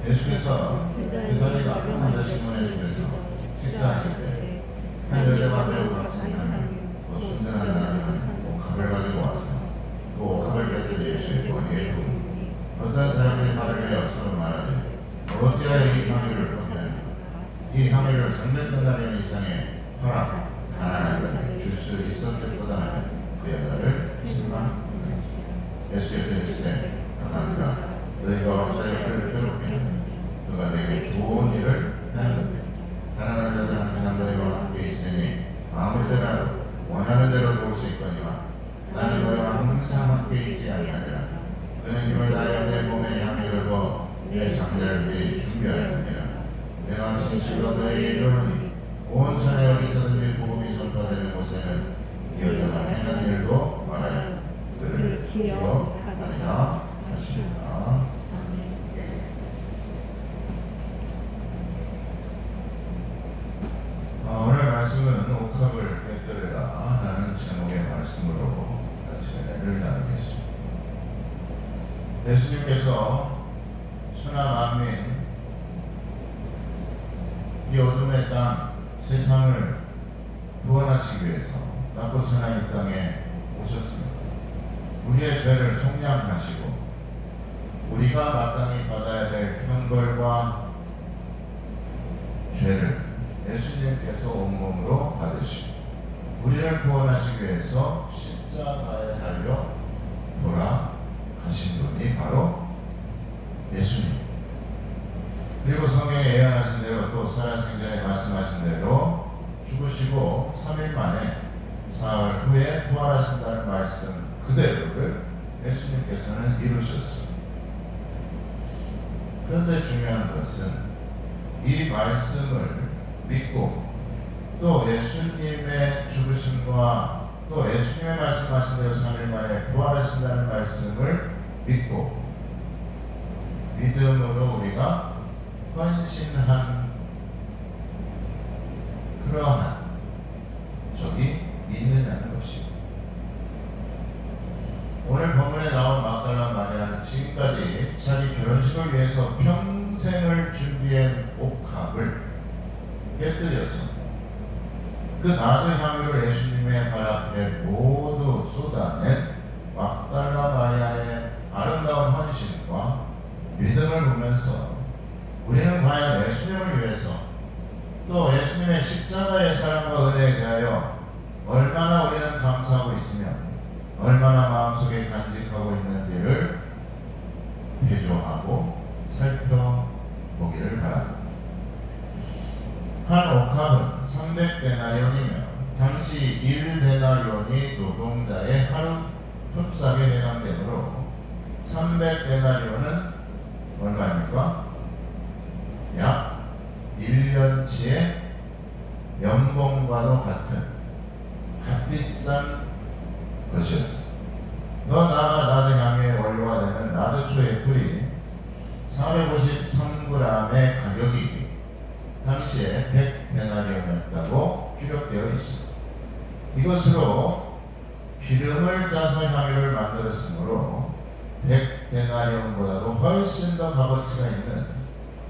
예수께서 베다니가 한자 시몬의 집에서 식사하실 때한 여자가 매우 값진 순전한 나는 옥합을 가지고 와서 그 옥합을 곁들여 예수의 머리에 부으니 어떤 사람들이 말을 하여 서로 말하되 어찌하여 이 향유를 거기하는가. 이 향유를 300데나리온 이상의 허락 가난한 자에게 줄 수 있었겠보다 하며 그 여자를 실망하니라. 예수께서 이르시되 가만두라. 너희가 왕자의 그를 괴롭게 하느냐. 그가 내게 좋은 일을 하였느냐. 가난한 자들은 항상 너희와 함께 있으니 아무 때나 원하는 대로 도울 수 있거니와 나는 너희와 항상 함께 있지 아니하리라. 그는 힘을 다하여 내 몸에 향기를 부어 내 장례를 미리 준비하였느니라. 내가 진실로 너희에게 이르노니 온 천하 어디서든지 복음이 전파되는 곳에는 이 여자가 행한 일도 말하여 그들을 기억하리라 하시니라. 오늘 말씀은 옥합을 꿰뚫으라 라는 제목의 말씀으로 같이 은혜를 나누겠습니다. 예수님께서 천하 만민 이 어둠의 땅 세상을 구원하시기 위해서 낮고 천한 이 땅에 오셨습니다. 우리의 죄를 속량하시고 우리가 마땅히 받아야 될 형벌과 죄를 예수님께서 온몸으로 받으시고 우리를 구원하시기 위해서 십자가에 달려 돌아가신 분이 바로 예수님. 그리고 성경에 예언하신 대로 또 살아생전에 말씀하신 대로 죽으시고 3일 만에 사흘 후에 부활하신다는 말씀 그대로를 예수님께서는 이루셨습니다. 그런데 중요한 것은 이 말씀을 믿고 또 예수님의 죽으심과 또 예수님의 말씀하신 대로 3일 만에 부활하신다는 말씀을 믿고 믿음으로 우리가 헌신한 그러한 적이 있느냐는 것입니다. 오늘 본문에 나온 막달라 마리아는 지금까지 자기 결혼식을 위해서 평생을 준비한 옥합을 깨뜨려서 그 나드 향유를 예수님의 발 앞에 모두 쏟아낸 막달라 마리아의 아름다운 헌신과 믿음을 보면서 우리는 과연 예수님을 위해서 또 예수님의 십자가의 사랑과 은혜에 대하여 얼마나 우리는 감사하고 있으며 얼마나 마음속에 간직하고 있는지를 회조하고 살펴보기를 바랍니다. 한 옥합은 300데나리온이며 당시 1데나리온이 노동자의 하루 품삯에 해당되므로 300데나리온은 얼마입니까? 약 1년치의 연봉과도 같은 값비싼 것이었습니다. 더 나아가 나드 향유의 원료가 되는 나드초의 풀이 453g의 가격이 당시에 100데나리온이었다고 기록되어 있습니다. 이것으로 기름을 짜서 향유를 만들었으므로 100데나리온보다도 훨씬 더 값어치가 있는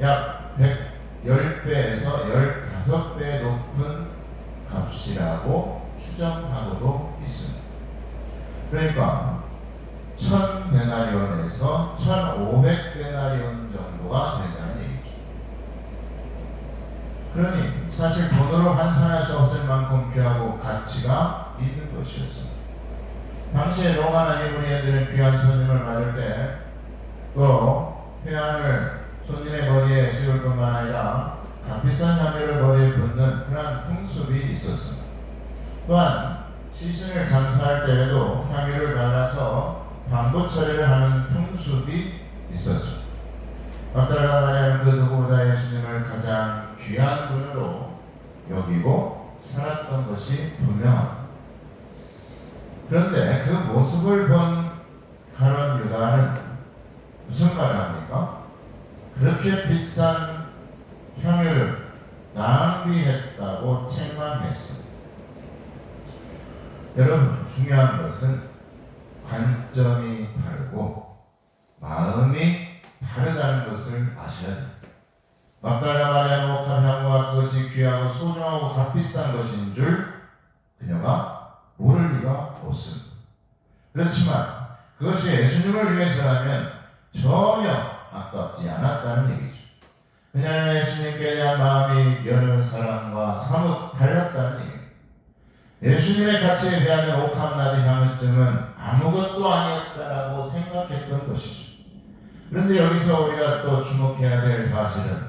약 110배에서 15배 높은 값이라고 추정하고도 있습니다. 그러니까 1000데나리온에서 1500데나리온 정도가 된다는 얘기죠. 그러니 사실 돈으로 환산할 수 없을 만큼 귀하고 가치가 있는 것이었습니다. 당시에 로마나 히브리인들은 귀한 손님을 맞을 때 또 회안을 손님의 머리에 씌울 뿐만 아니라 값비싼 향유를 머리에 붓는 그러한 풍습이 있었습니다. 또한 시신을 장사할 때에도 향유를 발라서 방부 처리를 하는 풍습이 있었죠. 막달라 마리아는 그 누구보다 예수님을 가장 귀한 분으로 여기고 살았던 것이 분명합니다. 그런데 그 모습을 본 가룟 유다는 무슨 말을 합니까? 그렇게 비싼 향유를 낭비했다고 책망했습니다. 여러분, 중요한 것은 관점이 다르고 마음이 다르다는 것을 아셔야 됩니다. 막달라 마리아는 옥합 향과 그것이 귀하고 소중하고 값비싼 것인 줄 그녀가 모를 리가 없습니다. 그렇지만 그것이 예수님을 위해서라면 전혀 아깝지 않았다는 얘기죠. 그녀는 예수님께 대한 마음이 여느 사람과 사뭇 달랐다는 얘기입니다. 예수님의 가치에 비하면 옥합나무 향유증은 아무것도 아니었다라고 생각했던 것이죠. 그런데 여기서 우리가 또 주목해야 될 사실은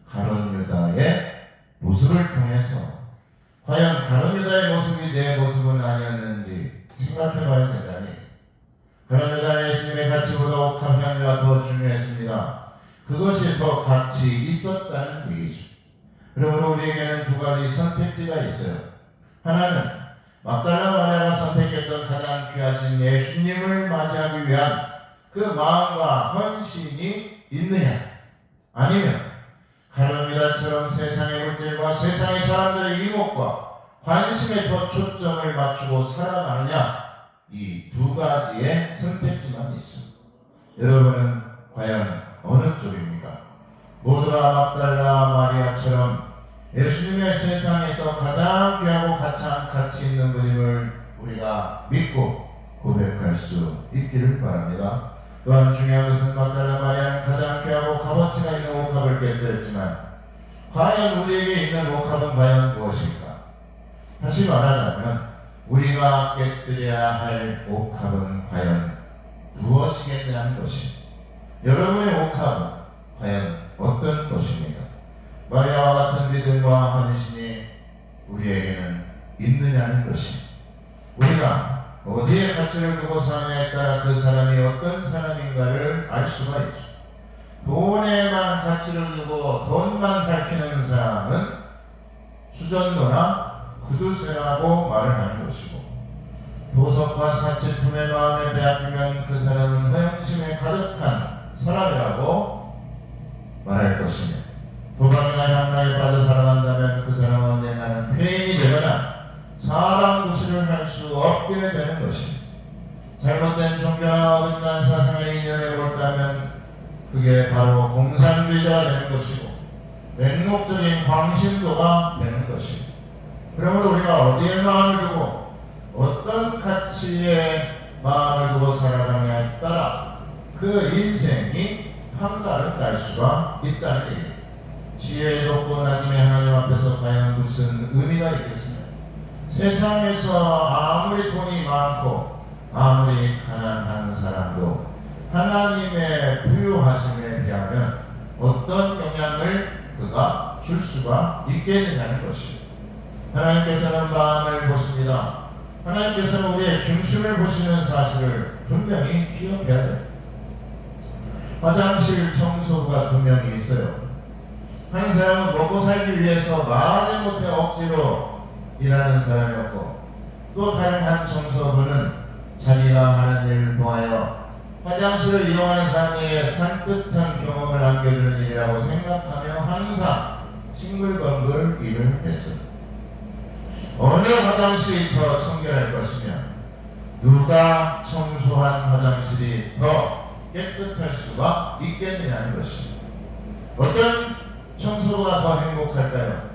가룟 유다의 모습을 통해서 과연 가룟 유다의 모습이 내 모습은 아니었는지 생각해봐야 된다니. 가룟 유다는 예수님의 가치보다 옥합 향유가 더 중요했습니다. 그것이 더 가치 있었다는 얘기죠. 그러므로 우리에게는 두 가지 선택지가 있어요. 하나는 막달라 마리아가 선택했던 가장 귀하신 예수님을 맞이하기 위한 그 마음과 헌신이 있느냐, 아니면 가룟 유다처럼 세상의 물질과 세상의 사람들의 이목과 관심에 더 초점을 맞추고 살아가느냐, 이 두 가지의 선택지만 있습니다. 여러분은 과연 어느 쪽입니까? 모두가 막달라 마리아처럼 예수님의 세상에서 가장 귀하고 가장 가치 있는 분임을 우리가 믿고 고백할 수 있기를 바랍니다. 또한 중요한 것은 막달라 마리아는 가장 귀하고 값어치가 있는 옥합을 깨뜨렸지만 과연 우리에게 있는 옥합은 과연 무엇일까? 다시 말하자면 우리가 깨뜨려야 할 옥합은 과연 무엇이겠냐는 것입니다. 여러분의 옥합은 과연 어떤 것입니까? 마리아와 같은 믿음과 헌신이 우리에게는 있느냐는 것입니다. 우리가 어디에 가치를 두고 사느냐에 따라 그 사람이 어떤 사람인가를 알 수가 있죠. 돈에만 가치를 두고 돈만 밝히는 사람은 수전노나 구두쇠라고 말을 하는 것이고, 보석과 사치품의 마음에 빼앗기면 그 사람은 허영심에 가득한 사람이라고 말할 것이며, 도박이나 향락에 빠져 살아간다면 그 사람은 언젠가는 폐인이 되거나 사람 구실을 할 수 없게 되는 것입니다. 잘못된 종교나 어긋난 사상에 인연해 볼까면 그게 바로 공산주의자가 되는 것이고 맹목적인 광신도가 되는 것입니다. 그러므로 우리가 어디에 마음을 두고 어떤 가치에 마음을 두고 살아가느냐에 따라 그 인생이 한가를 딸 수가 있다는 얘기입니다. 지혜의 높고 낮음의 하나님 앞에서 과연 무슨 의미가 있겠습니까? 세상에서 아무리 돈이 많고 아무리 가난한 사람도 하나님의 부유하심에 비하면 어떤 영향을 그가 줄 수가 있겠느냐는 것입니다. 하나님께서는 마음을 보십니다. 하나님께서는 우리의 중심을 보시는 사실을 분명히 기억해야 됩니다. 화장실 청소부가 두 명이 있어요. 한 사람은 먹고 살기 위해서 마지못해 억지로 일하는 사람이었고, 또 다른 한 청소부는 자기가 하는 일을 통하여 화장실을 이용하는 사람에게 산뜻한 경험을 안겨주는 일이라고 생각하며 항상 싱글벙글 일을 했습니다. 어느 화장실이 더 청결할 것이며 누가 청소한 화장실이 더 깨끗할 수가 있겠느냐는 것입니다. 어떤 청소부가 더 행복할까요?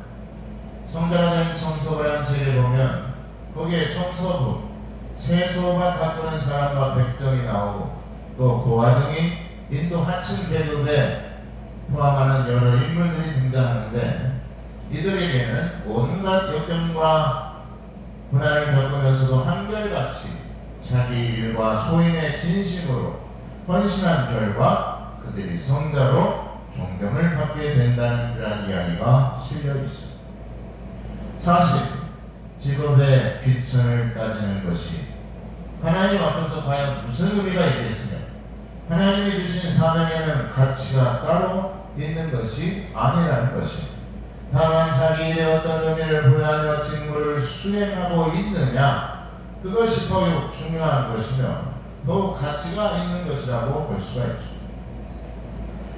성자가 된 청소부라는 책에 보면 거기에 청소부, 세소만 가꾸는 사람과 백정이 나오고 또 고아 등이 인도 하층 계급에 포함하는 여러 인물들이 등장하는데, 이들에게는 온갖 역경과 고난을 겪으면서도 한결같이 자기 일과 소임의 진심으로 헌신한 결과 그들이 성자로 존경을 받게 된다는 그런 이야기가 실려 있습니다. 사실 직업의 귀천을 따지는 것이 하나님 앞에서 과연 무슨 의미가 있겠으며, 하나님이 주신 사명에는 가치가 따로 있는 것이 아니라는 것입니다. 다만 자기 일에 어떤 의미를 부여하며 직무를 수행하고 있느냐, 그것이 더욱 중요한 것이며 더욱 가치가 있는 것이라고 볼 수가 있죠.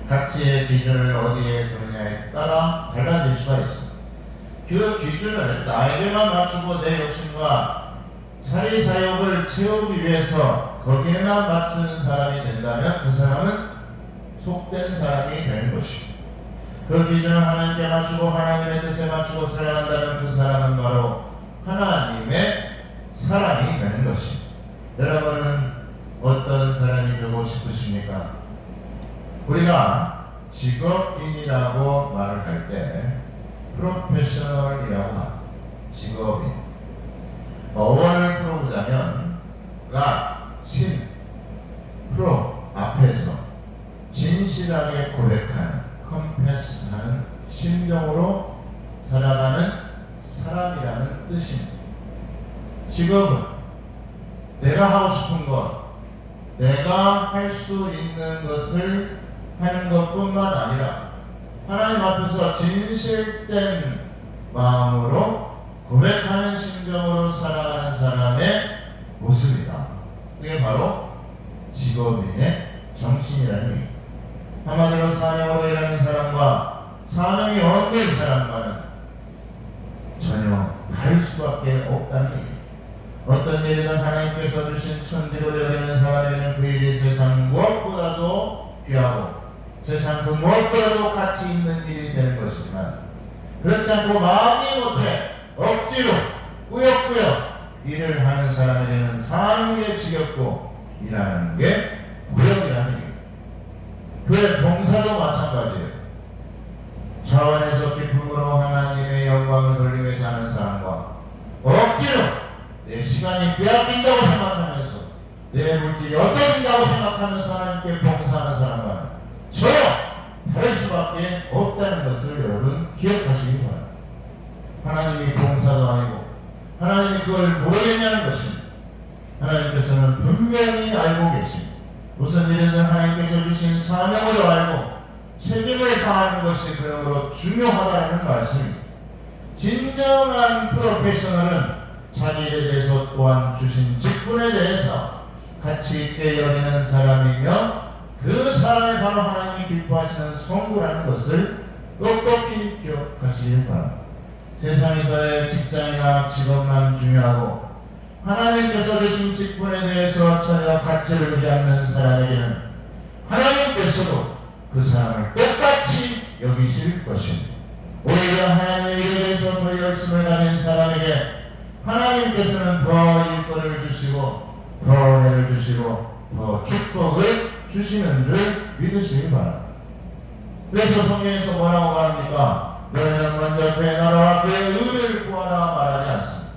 가치의 기준을 어디에 두느냐에 따라 달라질 수가 있습니다. 그 기준을 나에게만 맞추고 내 욕심과 사리사욕을 채우기 위해서 거기에만 맞추는 사람이 된다면 그 사람은 속된 사람이 되는 것이고, 그 기준을 하나님께 맞추고 하나님의 뜻에 맞추고 살아간다면 그 사람은 바로 하나님의 사람이 되는 것입니다. 여러분은 어떤 사람이 되고 싶으십니까? 우리가 직업인이라고 말을 할 때 프로페셔널이라고 합니다. 직업인. 어원을 풀어보자면 신, 프로 앞에서 진실하게 고백하는, 컨페스하는, 심정으로 살아가는 사람이라는 뜻입니다. 직업은 내가 하고 싶은 것, 내가 할 수 있는 것을 하는 것뿐만 아니라 하나님 앞에서 진실된 마음으로 고백하는 심정으로 살아가는 사람의 모습이다. 그게 바로 직업인의 정신이라는 얘기입니다. 한마디로 사명으로 일하는 사람과 사명이 없는 사람과는 전혀 다를 수밖에 없다는 얘기입니다. 어떤 일이든 하나님께서 주신 천지로 여기는 사람에게는 그 일이 세상 무엇보다도 귀하고 세상 그 무엇보다도 가치 있는 일이 되는 것이지만, 그렇지 않고 마지못해 억지로 꾸역꾸역 일을 하는 사람에게는 사는 게 지겹고 일하는 게 무역이라는 얘기입니다. 교회 봉사도 마찬가지예요. 차원에서 기쁨으로 하나님의 영광을 돌리기 위해서 하는 사람과 억지로 내 시간이 빼앗긴다고 생각하면서 내 물질이 없어진다고 생각하면서 하나님께 봉사하는 사람과는 전혀 다를 수밖에 없다는 것을 여러분 기억하시기 바랍니다. 하나님이 봉사도 아니고 하나님이 그걸 모르겠냐는 것입니다. 하나님께서는 분명히 알고 계십니다. 무슨 일이든 하나님께서 주신 사명으로 알고 책임을 다하는 것이 그러므로 중요하다는 말씀입니다. 진정한 프로페셔널은 자기 일에 대해서 또한 주신 직분에 대해서 가치 있게 여기는 사람이며, 그 사람이 바로 하나님이 기뻐하시는 성도라는 것을 똑똑히 기억하시길 바랍니다. 세상에서의 직장이나 직업만 중요하고 하나님께서 주신 직분에 대해서 전혀 가치를 두지 않는 사람에게는 하나님께서도 그 사람을 똑같이 여기실 것입니다. 오히려 하나님의 일에 대해서 더 열심을 가진 사람에게 하나님께서는 더 일거를 주시고 더 은혜를 주시고 더 축복을 주시는 줄 믿으시기 바랍니다. 그래서 성경에서 뭐라고 말합니까? 너희는 먼저 그의 나라와 그의 의를 구하라 말하지 않습니다.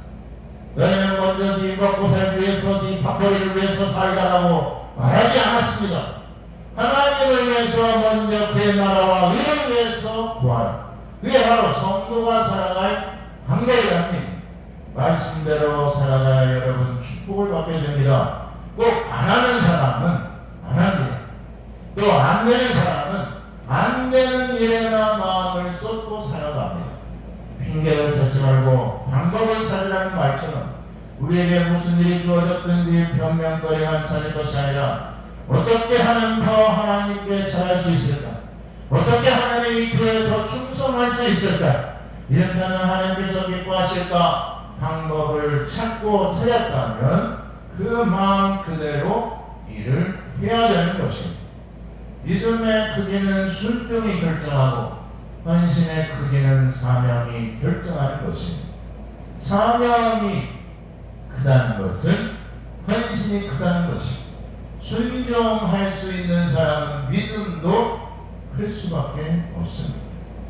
너희는 먼저 네 먹고 살기 위해서 네 밥벌이를 위해서 살자라고 말하지 않았습니다. 하나님을 위해서 먼저 그의 나라와 의를 위해서 구하라. 그게 바로 성도가 살아갈 방법이라는 얘기입니다. 말씀대로 살아가야 여러분 축복을 받게 됩니다. 꼭 안 하는 사람은 안 합니다. 또 안 되는 사람은 안 되는 일에나 마음을 쏟고 살아갑니다. 핑계를 찾지 말고 방법을 찾으라는 말처럼 우리에게 무슨 일이 주어졌든지 변명거리만 찾을 것이 아니라 어떻게 하면 더 하나님께 잘할 수 있을까? 어떻게 하나님의 교회에 더 충성할 수 있을까? 이렇게 하면 하나님께서 기뻐하실까? 방법을 찾고 찾았다면 그 마음 그대로 일을 해야 되는 것입니다. 믿음의 크기는 순종이 결정하고 헌신의 크기는 사명이 결정하는 것입니다. 사명이 크다는 것은 헌신이 크다는 것입니다. 순종할 수 있는 사람은 믿음도 클 수밖에 없습니다.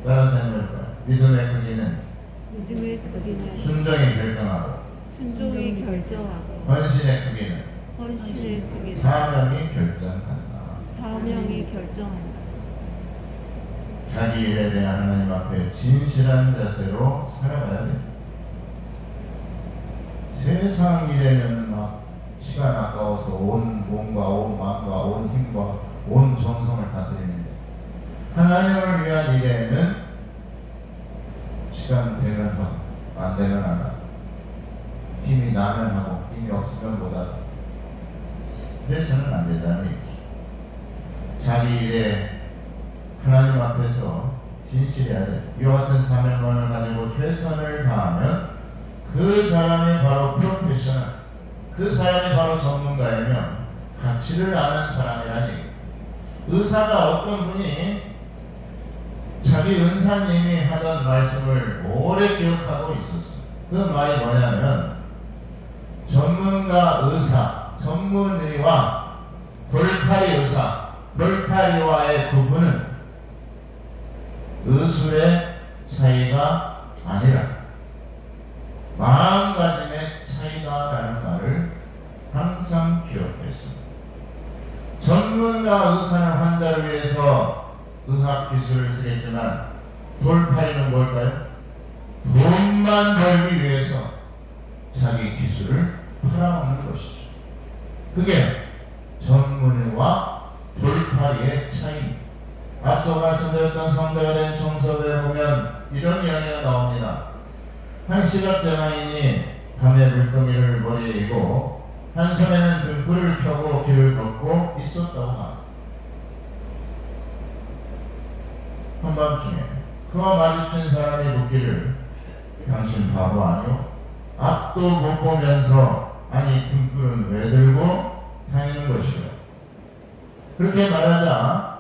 따라서 해볼까요? 믿음의 크기는 순종이 결정하고 헌신의 크기는 사명이 결정한다. 자기 일에 대한 하나님 앞에 진실한 자세로 살아가야 됩니다. 세상 일에는 막 시간 아까워서 온 몸과 온 마음과 온 힘과 온 정성을 다 드리는데, 하나님을 위한 일에는 시간 되면 하고 안 되면 안 하고 힘이 나면 하고 힘이 없으면 못 하고, 그래서는 안 된다는 얘기죠. 자기 일에 하나님 앞에서 진실해야 돼. 이와 같은 사명론을 가지고 최선을 다하면 그 사람이 바로 프로페셔널, 그 사람이 바로 전문가이며 가치를 아는 사람이라는 얘기입니다. 의사가 어떤 분이 자기 은사님이 하던 말씀을 오래 기억하고 있었어요. 그 말이 뭐냐면 전문가 의사, 전문의와 돌팔이 의사, 돌팔이와의 구분은 의술의 차이가 아니라 마음가짐의 차이다라는 말을 항상 기억했습니다. 전문가 의사는 환자를 위해서 의학 기술을 쓰겠지만 돌팔이는 뭘까요? 돈만 벌기 위해서 자기 기술을 팔아먹는 것이죠. 그게 전문의와 돌팔이의 차이입니다. 앞서 말씀드렸던 성도가 된 청소부에 보면 이런 이야기가 나옵니다. 한 시각장애인이 밤에 물동이를 머리에 이고 한 손에는 등불을 켜고 길을 걷고 있었다고 합니다. 한밤중에 그와 마주친 사람이 묻기를 당신 바보 아니오? 앞도 못 보면서 아니 등불은 왜 들고 다니는 것이오? 그렇게 말하자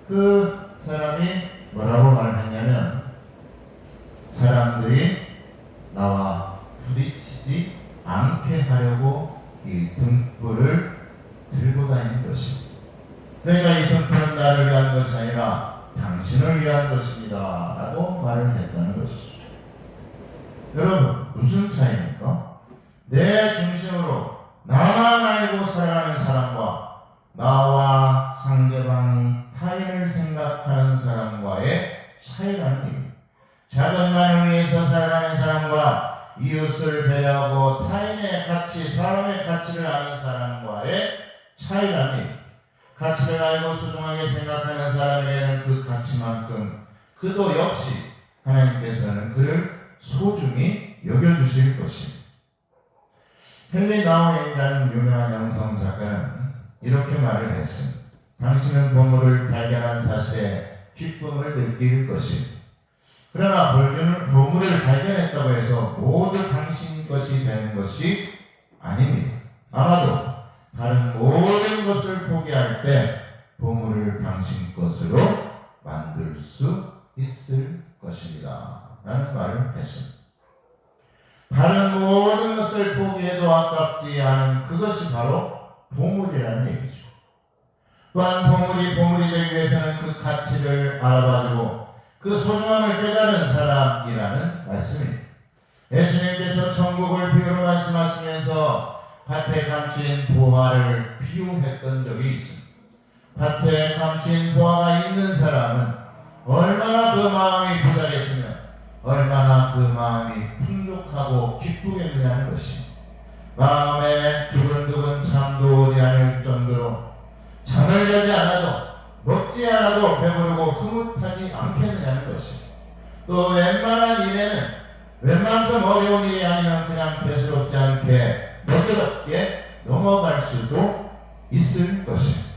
그 사람이 뭐라고 말을 했냐면 사람들이 나와 부딪히지 않게 하려고 이 등불을 들고 다니는 것입니다. 그러니까 이 등불은 나를 위한 것이 아니라 당신을 위한 것입니다 라고 말을 했다는 것이죠. 여러분 무슨 차이입니까? 내 중심으로 나만 알고 살아가는 사람과 나와 상대방 타인을 생각하는 사람과의 차이라는 얘기입니다. 작은 만을 위해서 살아가는 사람과 이웃을 배려하고 타인의 가치, 사람의 가치를 아는 사람과의 차이라는 얘기입니다. 가치를 알고 소중하게 생각하는 사람에게는 그 가치만큼 그도 역시 하나님께서는 그를 소중히 여겨주실 것입니다. 헨리 나우엔이라는 유명한 영성 작가는 이렇게 말을 했습니다. 당신은 보물을 발견한 사실에 기쁨을 느낄 것입니다. 그러나 보물을 발견했다고 해서 모두 당신 것이 되는 것이 아닙니다. 아마도 다른 모든 것을 포기할 때 보물을 당신 것으로 만들 수 있을 것입니다 라는 말을 했습니다. 다른 모든 것을 포기해도 아깝지 않은 그것이 바로 보물이라는 얘기죠. 또한 보물이 되기 위해서는 그 가치를 알아봐주고 그 소중함을 깨달은 사람이라는 말씀입니다. 예수님께서 천국을 비유로 말씀하시면서 밭에 감추인 보화를 비유했던 적이 있습니다. 밭에 감추인 보화가 있는 사람은 얼마나 그 마음이 부자겠으며 얼마나 그 마음이 풍족하고 기쁘겠느냐는 것입니다. 마음에 두근두근 잠도 오지 않을 정도로 잠을 자지 않아도 먹지 않아도 배부르고 흐뭇하지 않겠느냐는 것입니다. 또 웬만한 일에는 웬만큼 어려운 일이 아니면 그냥 대수롭지 않게 너그럽게 넘어갈 수도 있을 것입니다.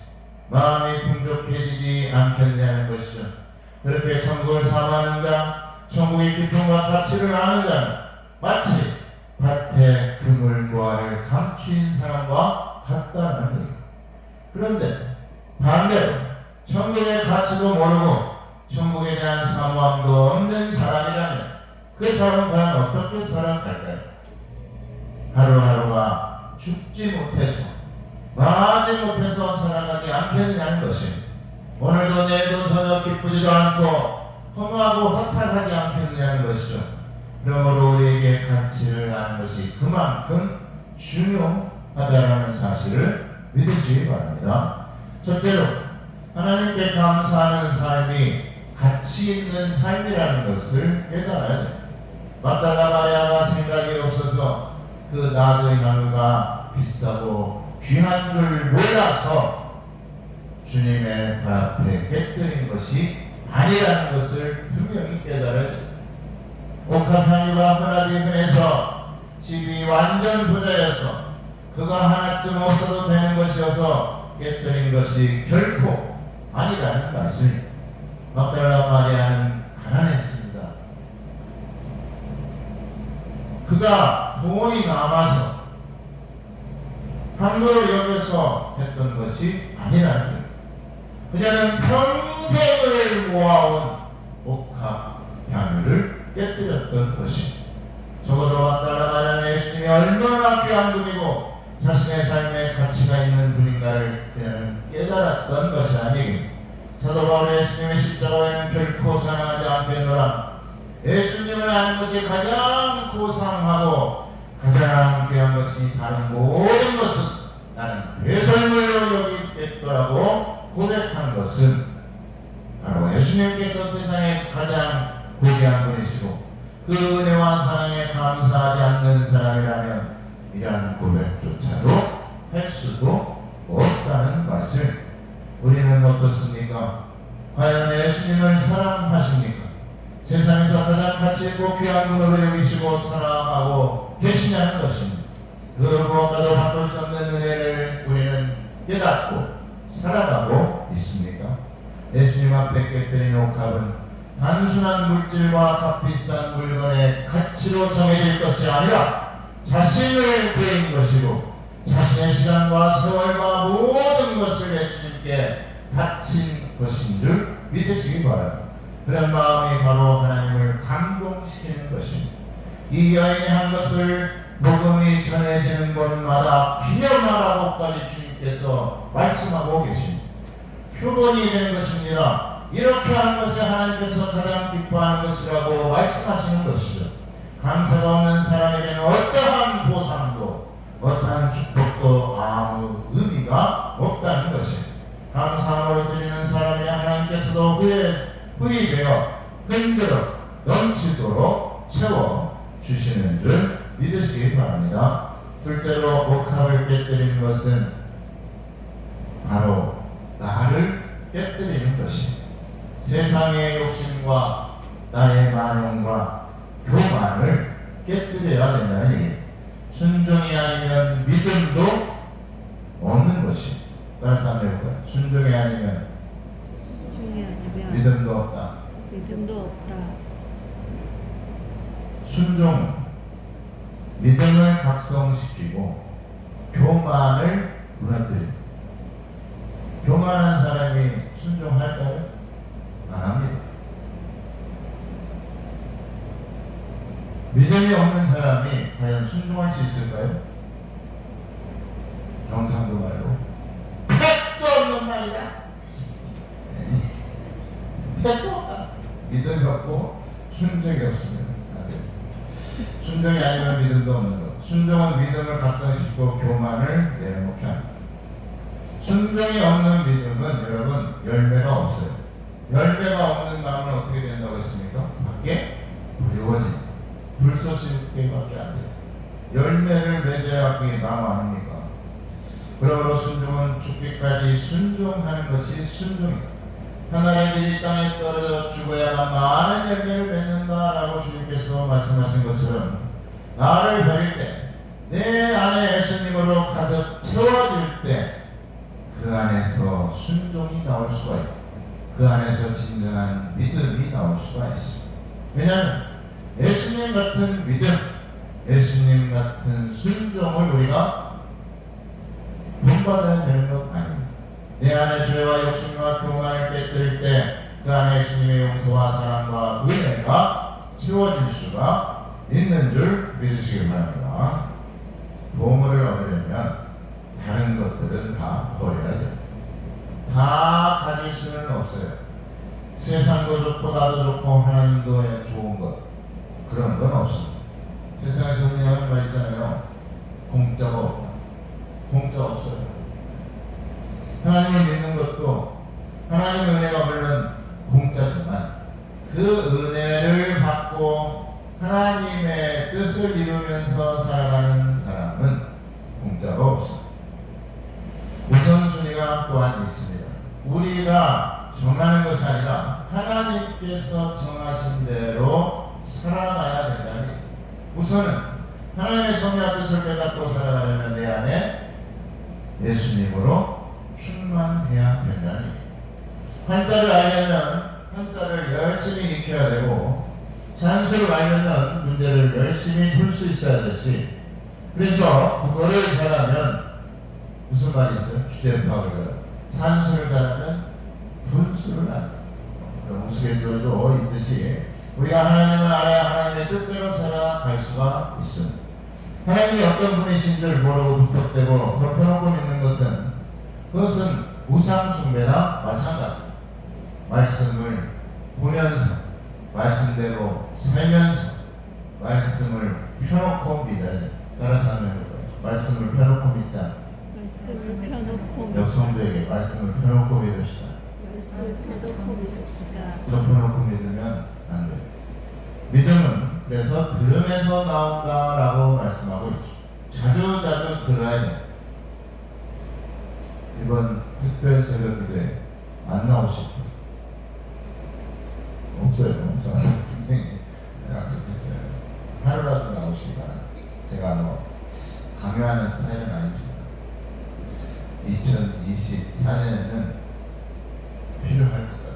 마음이 풍족해지지 않겠느냐는 것이죠. 그렇게 천국을 사모하는 자, 천국의 기쁨과 가치를 아는 자는 마치 밭에 그물보화를 감추인 사람과 같다는 얘기. 그런데 반대로 천국의 가치도 모르고 천국에 대한 사모함도 없는 사람이라면 그 사람은 과연 어떻게 살아갈까요? 하루하루가 죽지 못해서 나지 못해서 살아가지 않겠느냐는 것입니다. 오늘도 내일도 전혀 기쁘지도 않고 허무하고 허탈하지 않겠느냐는 것이죠. 그러므로 우리에게 가치를 아는 것이 그만큼 중요하다는 사실을 믿으시기 바랍니다. 첫째로 하나님께 감사하는 삶이 가치 있는 삶이라는 것을 깨달아야 됩니다. 막달라 마리아가 생각이 없어서 그 나드 향유가 비싸고 귀한 줄 몰라서 주님의 발 앞에 깨뜨린 것이 아니라는 것을 분명히 깨달아야 됩니다. 옥합 향유가 하나도 흔해서 집이 완전 부자여서 그가 하나쯤 없어도 되는 것이어서 깨뜨린 것이 결코 아니라는 말씀입니다. 막달라 마리아는 가난했습니다. 그가 돈이 남아서 함부로 여겨서 했던 것이 아니라는 거예요. 그녀는 평생을 모아온 옥합 향유를 깨뜨렸던 것이 적어도 막달라 마리아는 예수님이 얼마나 귀한 분이고 자신의 삶에 가치가 있는 분인가를 그녀는 깨달았던 것이라는 얘기입니다. 사도 바울이 예수님의 십자가에는 결코 사랑하지 않겠노라. 예수님을 아는 것이 가장 고상하고 가장 귀한 것이 다른 모든 것은 나는 배설물로 여기겠더라고 고백한 것은 바로 예수님께서 세상에 가장 고귀한 분이시고 그 은혜와 사랑에 감사하지 않는 사람이라면 이러한 고백조차도 할 수도 없다는 것을 우리는 어떻습니까? 과연 예수님을 사랑하십니까? 세상에서 가장 가치있고 귀한 분으로 여기시고 사랑하고 계시냐는 것입니다. 그 무엇과도 바꿀 수 없는 은혜를 우리는 깨닫고 살아가고 있습니까? 예수님 앞에 깨뜨린 옥합은 단순한 물질과 값비싼 물건의 가치로 정해질 것이 아니라 자신을 드린 것이고 자신의 시간과 세월과 모든 것을 예수님께 바친 것인 줄 믿으시기 바랍니다. 그런 마음이 바로 하나님을 감동시키는 것입니다. 이 여인이 한 것을 복음이 전해지는 곳마다 기념하라고까지 주님께서 말씀하고 계십니다. 표본이 된 것입니다. 이렇게 한 것을 하나님께서 가장 기뻐하는 것이라고 말씀하시는 것이죠. 감사가 없는 사람에게는 어떠한 보상도 어떠한 축복도 아무 의미가 없다는 것입니다. 감사함으로 드리는 사람이 하나님께서도 후히 되어 흔들어 넘치도록 채워주시는 줄 믿으시기 바랍니다. 둘째로 옥합을 깨뜨리는 것은 바로 나를 깨뜨리는 것입니다. 세상의 욕심과 나의 만용과 교만을 깨뜨려야 된다는 얘기입니다. 순종이 아니면 믿음도 없는 것입니다. 다른 사람 해볼까요? 순종이 아니면 믿음도 없다. 믿음도 없다. 순종은 믿음을 각성시키고 교만을 무너뜨립니다. 교만한 사람이 순종할까요? 안 합니다. 믿음이 없는 사람이 과연 순종할 수 있을까요? 경상도 말로 택도 없는 말이다. 택도 없다. 믿음이 없고 순종이 없으면 안 돼요. 순종이 아니면 믿음도 없는 것. 순종은 믿음을 각성시키고 교만을 내려놓게 합니다. 순종이 없는 믿음은 여러분 열매가 없어요. 열매가 없는 마음은 어떻게 된다고 했습니까? 밖에 어려워집니다. 불쏘시개밖에 안 돼요. 열매를 맺어야 그게 나무 아닙니까? 그러므로 순종은 죽기까지 순종하는 것이 순종이다. 하나님의 길이 땅에 떨어져 죽어야만 많은 열매를 맺는다라고 주님께서 말씀하신 것처럼 나를 버릴 때 내 안에 예수님으로 가득 채워질 때 그 안에서 순종이 나올 수가 있고 그 안에서 진정한 믿음이 나올 수가 있습니다. 왜냐하면 예수님 같은 믿음, 예수님 같은 순종을 우리가 본받아야 되는 것 아닙니다. 내 안에 죄와 욕심과 교만을 깨뜨릴 때 그 안에 예수님의 용서와 사랑과 은혜가 채워질 수가 있는 줄 믿으시기 바랍니다. 보물을 얻으려면 다른 것들은 다 버려야 돼요. 다 가질 수는 없어요. 세상도 좋고 나도 좋고 하나님도 좋은 것 그런 건 없습니다. 세상에서 흔히 하는 말 있잖아요. 공짜가 없다. 공짜 없어요. 하나님을 믿는 것도 하나님의 은혜가 물론 공짜지만 그 은혜를 받고 하나님의 뜻을 이루면서 살아가는 사람은 공짜가 없습니다. 우선순위가 또한 있습니다. 우리가 정하는 것이 아니라 하나님께서 정하신 대로 살아가야 된다는 얘기입니다. 우선은 하나님의 섭리와 뜻을 깨닫고 살아가려면 내 안에 예수님으로 충만해야 된다는 얘기입니다. 한자를 알려면 한자를 열심히 익혀야 되고 산수를 알려면 문제를 열심히 풀 수 있어야 되지. 그래서 국어를 잘하면 무슨 말이 있어요? 주제 파악을 잘하면 산수를 잘하면 분수를 안다. 우스갯소리도 있듯이 우리가 하나님을 알아야 하나님의 뜻대로 살아갈 수가 있습니다. 하나님이 어떤 분이신 줄 모르고 무턱대고 덮여놓고 믿는 것은 그것은 우상 숭배나 마찬가지입니다. 말씀을 보면서 말씀대로 살면서 말씀을 펴놓고 믿어야 돼요. 따라서 하면 해볼까요? 말씀을 펴놓고 믿자. 말씀을 펴놓고 믿자. 역성도에게 말씀을 펴놓고 믿읍시다. 말씀을 펴놓고 믿읍시다. 덮여놓고 믿으면 안 돼요. 믿음은 그래서 들음에서 나온다라고 말씀하고 있죠. 자주 들어야 돼요. 이번 특별 새벽 기도에 안 나오실 분 없어요. 저는 분명히 약속했어요. 하루라도 나오시기 바랍니다. 제가 강요하는 스타일은 아니지만 2024년에는 필요할 것 같아요.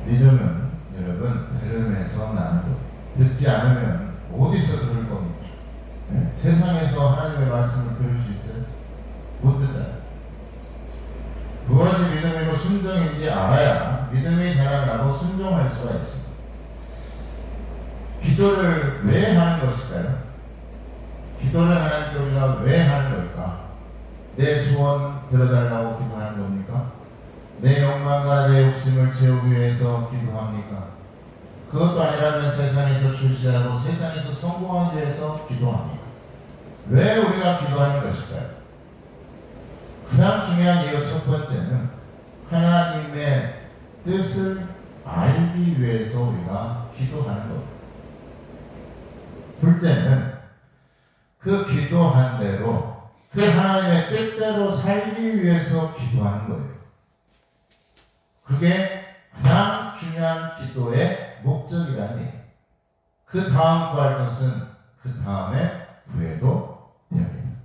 믿음은 여러분 들음에서 나는 것. 듣지 않으면 어디서 들을 겁니까? 네? 세상에서 하나님의 말씀을 들을 수 있어요? 못 듣잖아요. 무엇이 믿음이고 순종인지 알아야 믿음이 자라나고 순종할 수가 있습니다. 기도를 왜 하는 것일까요? 기도를 하나님께 우리가 왜 하는 걸까? 내 소원 들어달라고 기도하는 겁니까? 내 욕망과 내 욕심을 채우기 위해서 기도합니까? 그것도 아니라면 세상에서 출세하고 세상에서 성공하기 위해서 기도합니까? 왜 우리가 기도하는 것일까요? 가장 중요한 이유 첫 번째는 하나님의 뜻을 알기 위해서 우리가 기도하는 것. 둘째는 그 기도한 대로 그 하나님의 뜻대로 살기 위해서 기도하는 거예요. 그게 가장 중요한 기도의 목적이라니. 그 다음 구할 것은 그 다음에 구해도 됩니다.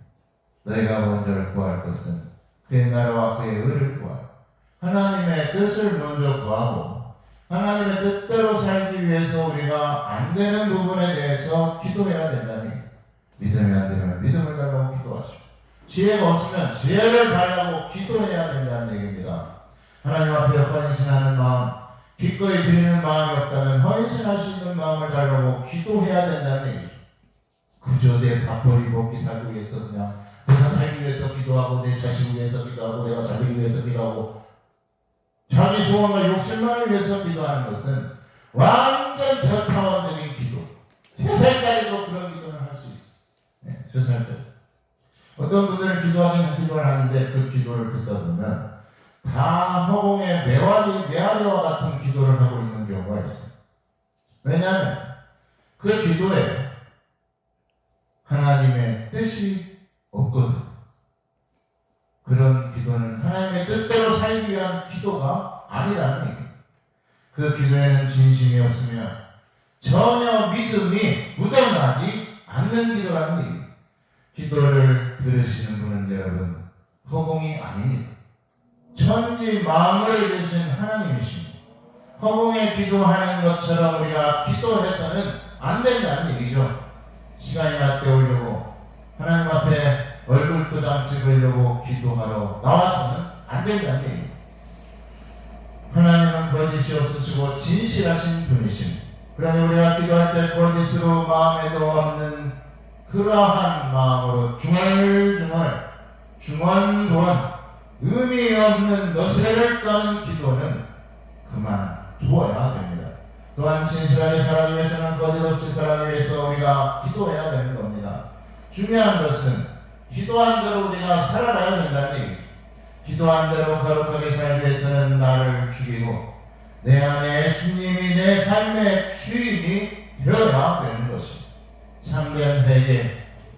너희가 먼저 구할 것은 그의 나라와 그의 의를 구하라. 하나님의 뜻을 먼저 구하고 하나님의 뜻대로 살기 위해서 우리가 안 되는 부분에 대해서 기도해야 된다니. 믿음이 안 되면 믿음을 달라고 기도하시고 지혜가 없으면 지혜를 달라고 기도해야 된다는 얘기입니다. 하나님 앞에 헌신하는 마음, 기꺼이 드리는 마음이 없다면 헌신할 수 있는 마음을 달라고 기도해야 된다는 얘기죠. 그저 내 밥벌이 먹기 살기 위해서 그냥 내가 살기 위해서 기도하고 내 자식을 위해서 기도하고 내가 살기 위해서 기도하고 자기 소원과 욕심만을 위해서 기도하는 것은 완전 저차원적인 기도. 3살짜리도 그런 기도는 할 수 있어. 네, 3살짜리. 어떤 분들은 기도를 하는데 그 기도를 듣다 보면 다 허공에 메아리와 같은 기도를 하고 있는 경우가 있어요. 왜냐하면 그 기도에 하나님의 뜻이 없거든. 그런 기도는 하나님의 뜻대로 살기 위한 기도가 아니라는 얘기입니다. 그 기도에는 진심이 없으면 전혀 믿음이 묻어나지 않는 기도라는 얘기입니다. 기도를 들으시는 분은 여러분 허공이 아닙니다. 천지 만물을 지으신 하나님이십니다. 허공에 기도하는 것처럼 우리가 기도해서는 안 된다는 얘기죠. 시간이 맞대오려고 하나님 앞에 얼굴도장 찍으려고 기도하러 나와서는 안 된다는 얘기입니다. 하나님은 거짓이 없으시고 진실하신 분이십니다. 그러니 우리가 기도할 때 거짓으로 마음에도 없는 그러한 마음으로 중얼중얼 의미 없는 너스레를 떠는 기도는 그만두어야 됩니다. 또한 진실하게 살아가기 위해서는 거짓 없이 살아가기 위해서 우리가 기도해야 되는 겁니다. 중요한 것은 기도한 대로 우리가 살아가야 된다는 얘기죠. 기도한 대로 거룩하게 살기 위해서는 나를 죽이고 내 안에 예수님이 내 삶의 주인이 되어야 되는 것입니다. 참된 회개,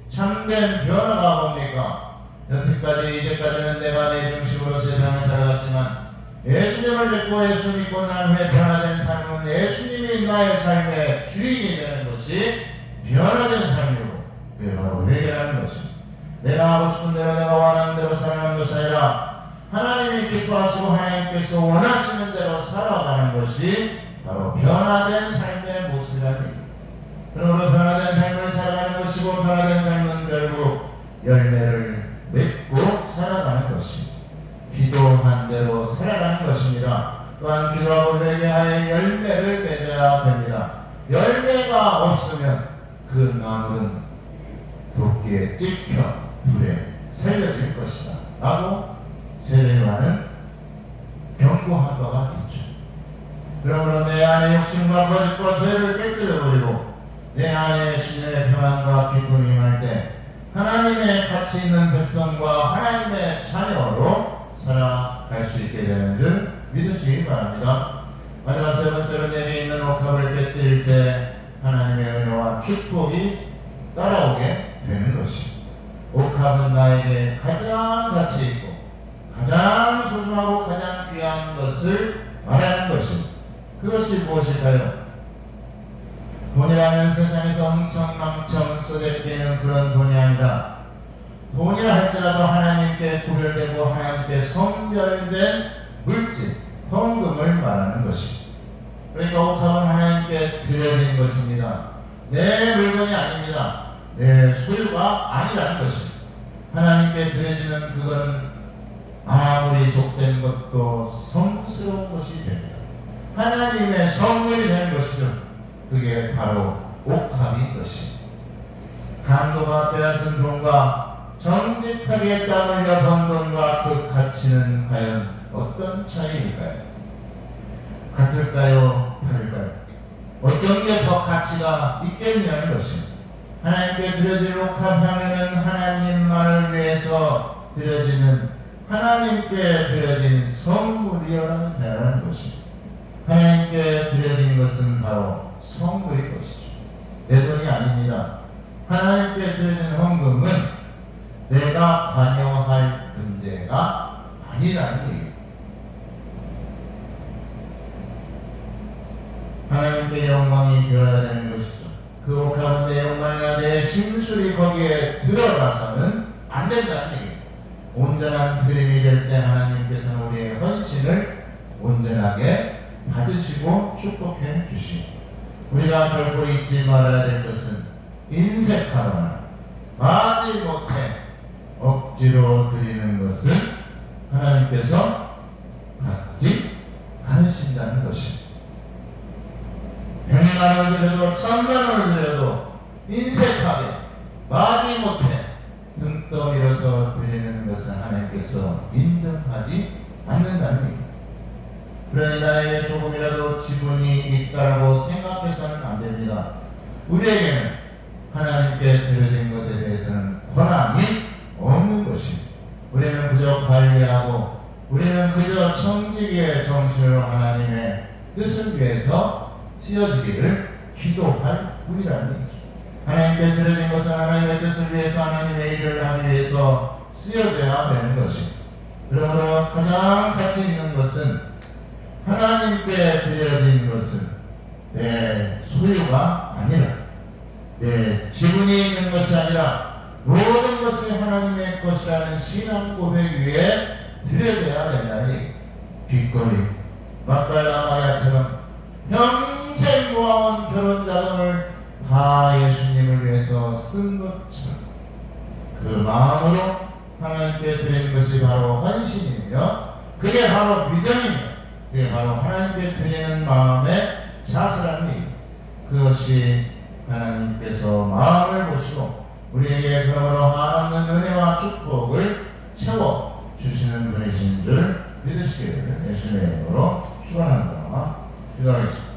참된 변화가 뭡니까? 여태까지 이제까지는 내가 내 중심으로 세상을 살아갔지만 예수님을 믿고 예수 믿고 난 후에 변화된 삶은 예수님이 나의 삶의 주인이 되는 것이 변화된 삶이고 그게 바로 회개라는 것입니다. 내가 하고 싶은 대로 내가 원하는 대로 살아가는 것이 아니라 하나님이 기뻐하시고 하나님께서 원하시는 대로 살아가는 것이 바로 변화된 삶의 모습이라는 얘기입니다. 그러므로 변화된 삶을 살아가는 것이고 변화된 삶은 결국 열매를 맺고 살아가는 것입니다. 기도한 살아가는 것입니다. 또한 기도하고 회개하여 열매를 맺어야 됩니다. 열매가 없으면 그 나무는 도끼에 찍혀 불에 살려질 것이다 라고 세례요한은 경고한 바가 있죠. 그러므로 내 안에 욕심과 거짓과 죄를 깨뜨려버리고 내 안에 신의 평안과 기쁨이 임할 때 하나님의 가치 있는 백성과 하나님의 자녀로 살아갈 수 있게 되는 줄 믿으시기 바랍니다. 마지막 세 번째로 내게 있는 옥합을 깨뜨릴 때 하나님의 은혜와 축복이 따라오게 되는 것입니다. 옥합은 나에게 가장 가치 있고 가장 소중하고 가장 귀한 것을 말하는 것입니다. 그것이 무엇일까요? 돈이라면 세상에서 흥청망청 쏟아지는 그런 돈이 아니라 돈이라 할지라도 하나님께 구별되고 하나님께 선별된 물질, 헌금을 말하는 것입니다. 그러니까 옥합은 하나님께 드려진 것입니다. 내 물건이 아닙니다. 내 소유가 아니라는 것입니다. 하나님께 드려지는 그건 아무리 속된 것도 성스러운 것이 됩니다. 하나님의 선물이 되는 것이죠. 그게 바로 옥합인 것입니다. 강도가 빼앗은 돈과 정직하게 땀 흘려 번 돈과 그 가치는 과연 어떤 차이일까요? 같을까요? 다를까요? 어떤 게 더 가치가 있겠냐는 것입니다. 하나님께 드려질 옥합 향유는 하나님만을 위해서 드려지는 하나님께 드려진 선물이라는 대하는 것입니다. 하나님께 드려진 것은 바로 선물인 것이죠. 내 돈이 아닙니다. 하나님께 드려진 헌금은 내가 관여할 문제가 아니라는 얘기입니다. 하나님께 영광이 되어야 되는 것이죠. 그 옥합은 내 영광이나 내 심술이 거기에 들어가서는 안 된다는 얘기입니다. 온전한 드림이 될 때 하나님께서는 우리의 헌신을 온전하게 받으시고 축복해 주시고 우리가 결코 잊지 말아야 될 것은 인색하거나 마지 못해 억지로 드리는 것은 하나님께서 받지 않으신다는 것입니다. 100만원을 드려도 1000만원을 드려도 인색하게 마지 못해 등 떠밀어서 드리는 것은 하나님께서 인정하지 않는다는 얘기입니다. 그러니 나에게 조금이라도 지분이 있다라고 생각해서는 안 됩니다. 우리에게는 하나님께 드려진 것에 대해서는 권한이 없는 것입니다. 우리는 그저 관리하고 우리는 그저 청지기의 정신으로 하나님의 뜻을 위해서 쓰여지기를 기도할 뿐이라는 얘기죠. 하나님께 드려진 것은 하나님의 뜻을 위해서 하나님의 일을 하기 위해서 쓰여져야 되는 것입니다. 그러므로 가장 가치 있는 것은 하나님께 드려진 것은 내 소유가 아니라 내 지분이 있는 것이 아니라 모든 것이 하나님의 것이라는 신앙 고백 위에 드려져야 된다니 빚거리 막달라 마리아처럼 평생 모아온 결혼 자금을 다 예수님을 위해서 쓴 것처럼 그 마음으로 하나님께 드리는 것이 바로 헌신이며 그게 바로 믿음이며 그게 바로 하나님께 드리는 마음의 자세라는 얘기. 그것이 하나님께서 마음을 보시고 우리에게 그러므로 한없는 은혜와 축복을 채워 주시는 분이신 줄 믿으시기를 예수님의 이름으로 축원합니다. 기도하겠습니다.